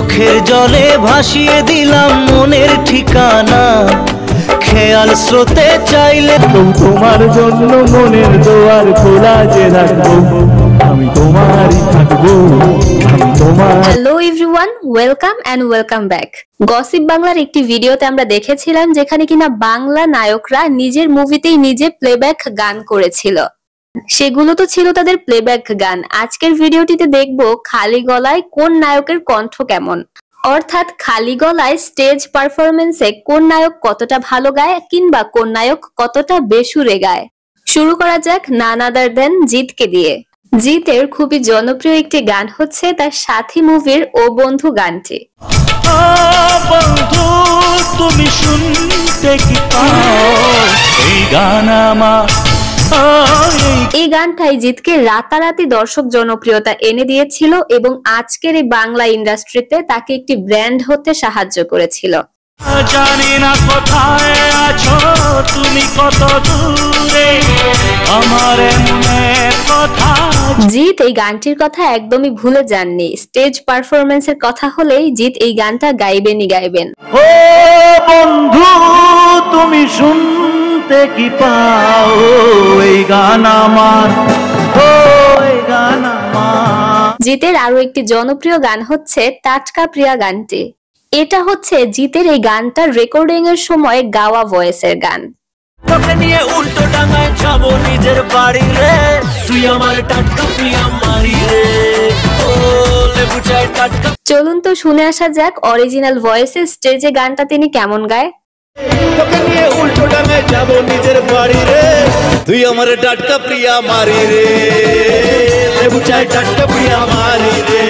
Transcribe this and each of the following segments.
চোখের জলে ভাসিয়ে দিলাম মনের ঠিকানা, খেয়াল স্রোতে চাইলে তোমার জন্য মনের দুয়ার খোলা যে রাখবো, আমি তোমারই থাকবো, আমি তোমার। Hello everyone, welcome back. Gossip বাংলার একটি ভিডিওতে আমরা দেখেছিলাম যেখানে কিনা বাংলা নায়করা নিজের মুভিতেই নিজে প্লেব্যাক গান করেছিল। সেগুলো তো ছিল তাদের প্লেব্যাক গান। আজকের ভিডিওটিতে দেখবো খালি গলায় কোন নায়কের কণ্ঠ কেমন, অর্থাৎ খালি গলায় স্টেজ পারফরমেন্সে কোন নায়ক কতটা ভালো গায় কিংবা কোন নায়ক কতটা বেসুরে গায়। শুরু করা যাক নান আদার দেন জিতকে দিয়ে। জিতের খুবই জনপ্রিয় একটি গান হচ্ছে তার সাথী মুভির ও বন্ধু গানটি। বন্ধু তুমি শুনতে কি পাও এই গান আমার। এই গানটাই জিতকে রাতারাতি দর্শক জনপ্রিয়তা এনে দিয়েছিল এবং আজকের এই বাংলা ইন্ডাস্ট্রিতে তাকে একটি ব্র্যান্ড হতে সাহায্য করেছিল। জানি না কোথায় আছো তুমি, কত দূরে আমার মনের কথা। জিৎ এই গানটির কথা একদমই ভুলে যাননি। স্টেজ পারফরমেন্সের কথা হলেই জিৎ এই গানটা গাইবেন। ও বন্ধু তুমি শুনতে কি পাও এই গান আমার, ও এই গান আমার। জিতের আরো একটি জনপ্রিয় গান হচ্ছে টাটকা প্রিয়া গানটি। এটা হচ্ছে জিতের এই গানটার রেকর্ডিং এর সময় গাওয়া ভয়েসের গান। তোকে নিয়ে উল্টো ডাঙায় যাবো নিজের বাড়ি রে, তুই আমার টাটকা প্রিয়া মারি রে, ও লেবু চাই টাটকা। চলুন তো শুনে আসা যাক অরিজিনাল ভয়েসে স্টেজে গানটা তিনি কেমন গায়। তোকে নিয়ে উল্টো ডাঙায় যাবো নিজের বাড়ি রে, তুই আমার টাটকা প্রিয়া মারি রে, লেবু চাই টাটকা প্রিয়া মারি রে।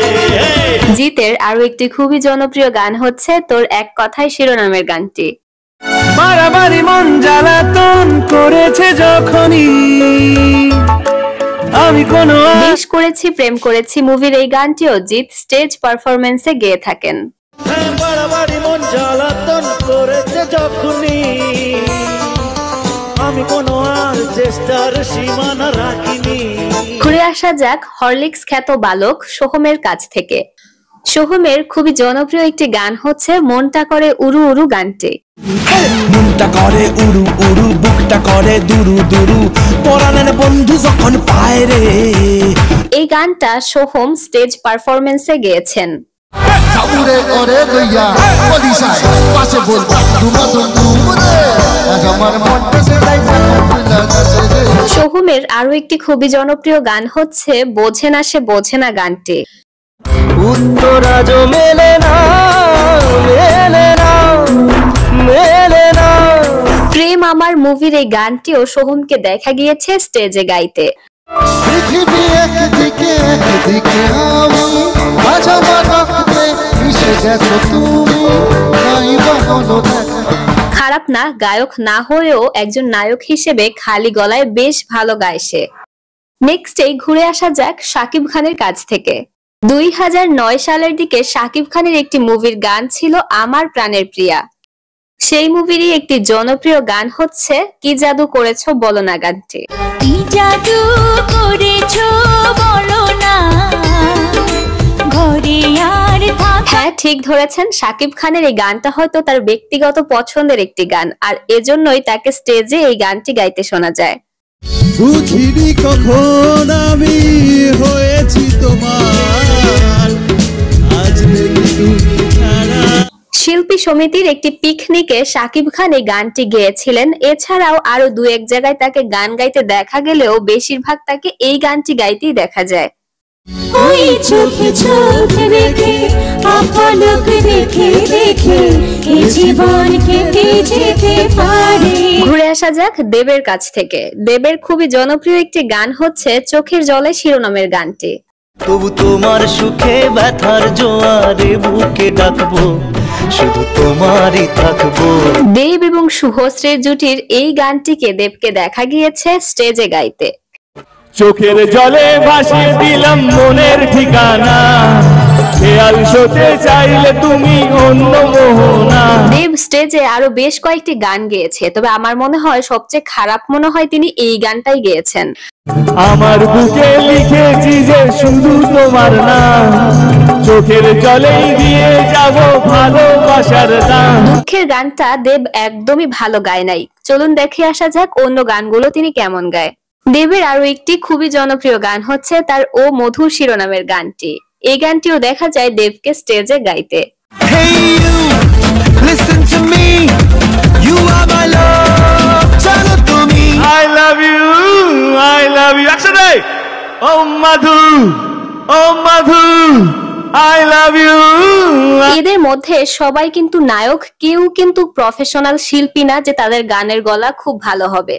জিতের আরো একটি খুবই জনপ্রিয় গান হচ্ছে তোর এক কথায় শিরোনামের গানটি। মারামারি মন জ্বালাতন করেছে যখনই আমি কোনো বেশ করেছি প্রেম করেছি মুভির এই গানটিও জিৎ স্টেজ পারফরমেন্সে গেয়ে থাকেন। মারামারি মন জ্বালাতন করেছে যখনই আমি কোনো আর চেষ্টার সীমানা রাখিনি। ঘুরে আসা যাক হরলিক্স খ্যাত বালক সোহমের কাছ থেকে। সোহমের খুবই জনপ্রিয় একটি গান হচ্ছে মনটা করে উড়ু উড়ু গানটি। মনটা করে উড়ু উড়ু, বুকটা করে দুরু দুরু, পরাণের বন্ধু যখন পায় রে। এই গানটা সোহম স্টেজ পারফরমেন্সে গেয়েছেন। সোহমের আরো একটি খুবই জনপ্রিয় গান হচ্ছে বোঝে না সে বোঝে না গানটি। উত্তর আজও মেলে না, মেলে না, মেলে না। প্রেম আমার মুভির এই গানটিও সোহমকে দেখা গিয়েছে স্টেজে গাইতে। পৃথিবী একদিকে একদিকে আমি, মাঝামাঝি মিশে গেছো তুমি, নাই বলো দেখা। খারাপ না, গায়ক না হয়েও একজন নায়ক হিসেবে খালি গলায় বেশ ভালো গায় সে। নেক্সটেই ঘুরে আসা যাক শাকিব খানের কাছ থেকে। 2009 সালের দিকে শাকিব খানের একটি মুভির গান ছিল আমার প্রাণের প্রিয়া। সেই মুভিরই একটি জনপ্রিয় গান হচ্ছে কি জাদু করেছো বলো না গানটি। কি জাদু করেছো বলো না, ঘরে আর থাকা। হ্যাঁ ঠিক ধরেছেন, শাকিব খানের এই গানটা হয়তো তার ব্যক্তিগত পছন্দের একটি গান, আর এজন্যই তাকে স্টেজে এই গানটি গাইতে শোনা যায়। বুঝিনি কখন আমি হয়েছি তোমার, আজ দেখি তুমি ছাড়া। শিল্পী সমিতির একটি পিকনিকে শাকিব খান এই গানটি গেয়েছিলেন। এছাড়াও আরো দু এক জায়গায় তাকে গান গাইতে দেখা গেলেও বেশিরভাগ তাকে এই গানটি গাইতেই দেখা যায়। ওই চোখে চোখ রেখে আপলক দেখে দেখে এই জীবন কেটে যেতে পারে। ঘুরে আসা যাক দেবের কাছ থেকে। দেবের খুবই জনপ্রিয় একটি গান হচ্ছে চোখের জলে শিরোনামের গানটি। তবু তোমার সুখে ব্যথার জোয়ারে বুকে ডাকবো, শুধু তোমারই থাকবো। দেব এবং শুভশ্রীর জুটির এই গানটিকে দেবকে দেখা গিয়েছে স্টেজে গাইতে। চোখের জলে ভাসিয়ে দিলাম মনের ঠিকানা, খেয়াল শোতে চাইলে তুমি অন্য মোহনা। দেব স্টেজে আরো বেশ কয়েকটি গান গেয়েছে, তবে আমার মনে হয় সবচেয়ে খারাপ মনে হয় তিনি এই গানটাই গেয়েছেন। আমার বুকে লিখেছি যে শুধু তোমার নাম, চোখের জলেই দিয়ে যাব ভালোবাসার দাম। দুঃখের গানটা দেব একদমই ভালো গায় নাই। চলুন দেখে আসা যাক অন্য গানগুলো তিনি কেমন গায়। দেবের আরো একটি খুবই জনপ্রিয় গান হচ্ছে তার ও মধুর শিরোনামের গানটি। এই গানটিও দেখা যায় দেবকে স্টেজে গাইতে। Hey you, listen to me. You are my love. জানো তুমি I love you, I love you. একসাথে ও মধু, ও মধু, I love you. এদের মধ্যে সবাই কিন্তু নায়ক, কেউ কিন্তু প্রফেশনাল শিল্পী না যে তাদের গানের গলা খুব ভালো হবে।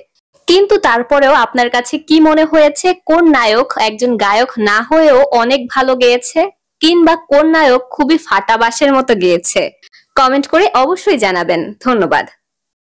কিন্তু তারপরেও আপনার কাছে কি মনে হয়েছে, কোন নায়ক একজন গায়ক না হয়েও অনেক ভালো গেয়েছে, কিংবা কোন নায়ক খুবই ফাটা বাঁশের মতো গেয়েছে? কমেন্ট করে অবশ্যই জানাবেন। ধন্যবাদ।